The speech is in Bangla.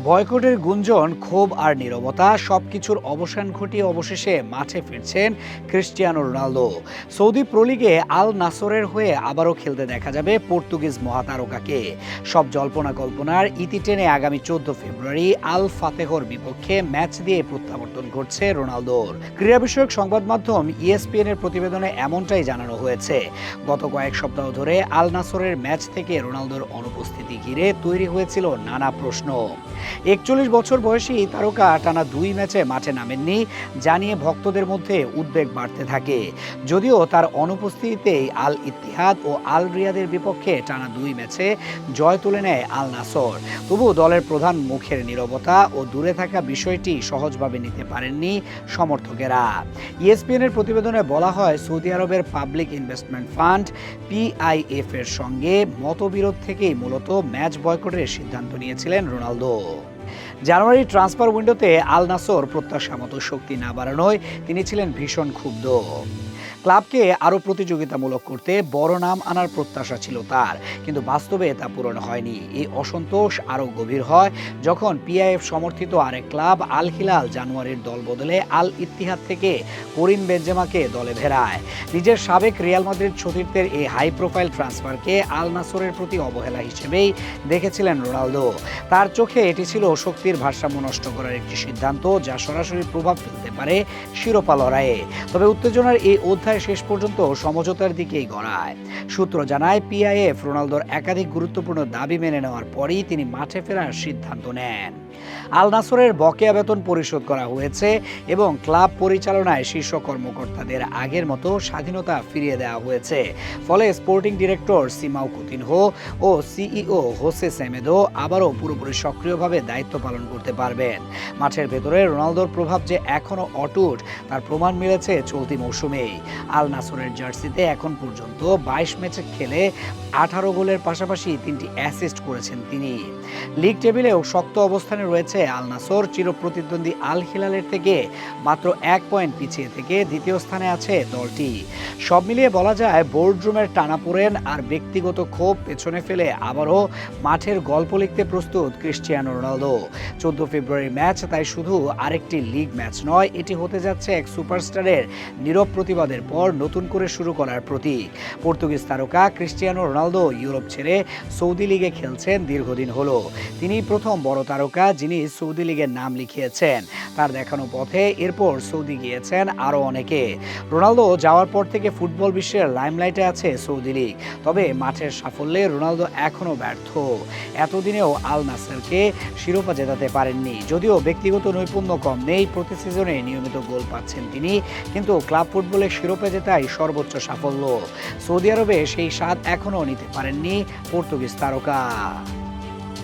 বয়কটের গুঞ্জন, ক্ষোভ আর নীরবতা সবকিছুর অবসান ঘটিয়ে অবশেষে মাঠে ফিরছেন ক্রিস্টিয়ানো রোনালদো। সৌদি প্রো লিগে আল নাসরের হয়ে আবারও খেলতে দেখা যাবে পর্তুগিজ মহাতারকাকে। সব জল্পনা কল্পনার ইতি টেনে আগামী 14 ফেব্রুয়ারি আল ফাতেহর বিপক্ষে ম্যাচ দিয়ে প্রত্যাবর্তন ঘটছে রোনালদোর। ক্রীড়া বিষয়ক সংবাদ মাধ্যম ESPN এর প্রতিবেদনে এমনটাই জানানো হয়েছে। গত কয়েক সপ্তাহ ধরে আল নাসরের ম্যাচ থেকে রোনালদোর অনুপস্থিতি ঘিরে তৈরি হয়েছিল নানা প্রশ্ন। 41 বছর বয়সী তারকা টানা 2 ম্যাচে মাঠে নামেননি জানিয়ে ভক্তদের মধ্যে উদ্বেগ বাড়তে থাকে। যদিও তার অনুপস্থিতিতেই আল ইত্তিহাদ ও আল রিয়াদের বিপক্ষে টানা 2 ম্যাচে জয় তুলে নেয় আল নাসর, তবু দলের প্রধান মুখের নীরবতা ও দূরে থাকা বিষয়টি সহজভাবে নিতে পারেননি সমর্থকেরা। ESPN এর প্রতিবেদনে বলা হয়, সৌদি আরবের পাবলিক ইনভেস্টমেন্ট ফান্ড PIF এর সঙ্গে মতবিরোধ থেকেই মূলত ম্যাচ বয়কটের সিদ্ধান্ত নিয়েছিলেন রোনালদো। জানুয়ারি ট্রান্সফার উইন্ডোতে আল নাসর প্রত্যাশা মতো শক্তি না বাড়ানোয় তিনি ছিলেন ভীষণ ক্ষুব্ধ। ক্লাবকে আরও প্রতিযোগিতামূলক করতে বড় নাম আনার প্রত্যাশা ছিল তার, কিন্তু বাস্তবে তা পূরণ হয়নি। এই অসন্তোষ আরও গভীর হয় যখন PIF সমর্থিত আরেক ক্লাব আল হিলাল জানুয়ারির দল বদলে আল ইত্তিহাদ থেকে করিম বেনজেমাকে দলে ভেড়ায়। নিজের সাবেক রিয়াল মাদ্রিদ সতীর্থের এই হাই প্রোফাইল ট্রান্সফারকে আল নাসরের প্রতি অবহেলা হিসেবেই দেখেছিলেন রোনালদো। তার চোখে এটি ছিল শক্তির ভারসাম্য নষ্ট করার একটি সিদ্ধান্ত, যা সরাসরি প্রভাব ফেলতে পারে শিরোপা লড়াইয়ে। তবে উত্তেজনার এই অধ্যায় শেষ পর্যন্ত সমঝোতার দিকেই গড়ায়। সূত্র জানায়, PIF রোনালদোর একাধিক গুরুত্বপূর্ণ দাবি মেনে নেওয়ার পরই তিনি মাঠে ফেরার সিদ্ধান্ত নেন। আল নাসরের বকেয়া বেতন পরিশোধ করা হয়েছে এবং ক্লাব পরিচালনায় শীর্ষ কর্মকর্তাদের আগের মতো স্বাধীনতা ফিরিয়ে দেওয়া হয়েছে। ফলে স্পোর্টিং ডিরেক্টর সিমাও কুতিনহো ও CEO হোসে সেমেদো আবারও পুরোপুরি সক্রিয়ভাবে দায়িত্ব পালন করতে পারবেন। মাঠের ভেতরে রোনালদোর প্রভাব যে এখনও অটুট তার প্রমাণ মিলেছে চলতি মৌসুমেই। আল নাসরের জার্সিতে এখন পর্যন্ত 22 ম্যাচে খেলে 18 গোলের পাশাপাশি 3টি অ্যাসিস্ট করেছেন তিনি। লিগ টেবিলেও শক্ত অবস্থানে রয়েছে আল নাসর। চিরপ্রতিদ্বন্দ্বী আল হিলালের থেকে মাত্র 1 পয়েন্ট পিছিয়ে থেকে দ্বিতীয় স্থানে আছে দলটি। সব মিলিয়ে বলা যায়, বোর্ডরুমের টানাপোড়েন আর ব্যক্তিগত ক্ষোভ পেছনে ফেলে আবারও মাঠের গল্প লিখতে প্রস্তুত ক্রিস্টিয়ানো রোনালদো। 14 ফেব্রুয়ারি ম্যাচ তাই শুধু আরেকটি লিগ ম্যাচ নয়, এটি হতে যাচ্ছে এক সুপারস্টারের নীরব প্রতিবাদের পর নতুন করে শুরু করার প্রতীক। পর্তুগিজ তারকা ক্রিস্টিয়ানো রোনালদো ইউরোপ ছেড়ে সৌদি লিগে খেলছেন দীর্ঘদিন হলো। তিনি প্রথম বড় তারকা যিনি সৌদি লিগের নাম লিখিয়েছেন। তার দেখানো পথে এরপর সৌদি গিয়েছেন আরও অনেকে। রোনালদো যাওয়ার পর থেকে ফুটবল বিশ্বের লাইমলাইটে আছে সৌদি লিগ, তবে মাঠের সাফল্যে রোনালদো এখনও ব্যর্থ। এতদিনেও আল নাসরকে শিরোপা জেতাতে পারেননি। যদিও ব্যক্তিগত নৈপুণ্য কম নেই, প্রতি সিজনে নিয়মিত গোল পাচ্ছেন তিনি, কিন্তু ক্লাব ফুটবলে শিরোপা জেতাই সর্বোচ্চ সাফল্য। সৌদি আরবে সেই স্বাদ এখনও নিতে পারেননি পর্তুগিজ তারকা।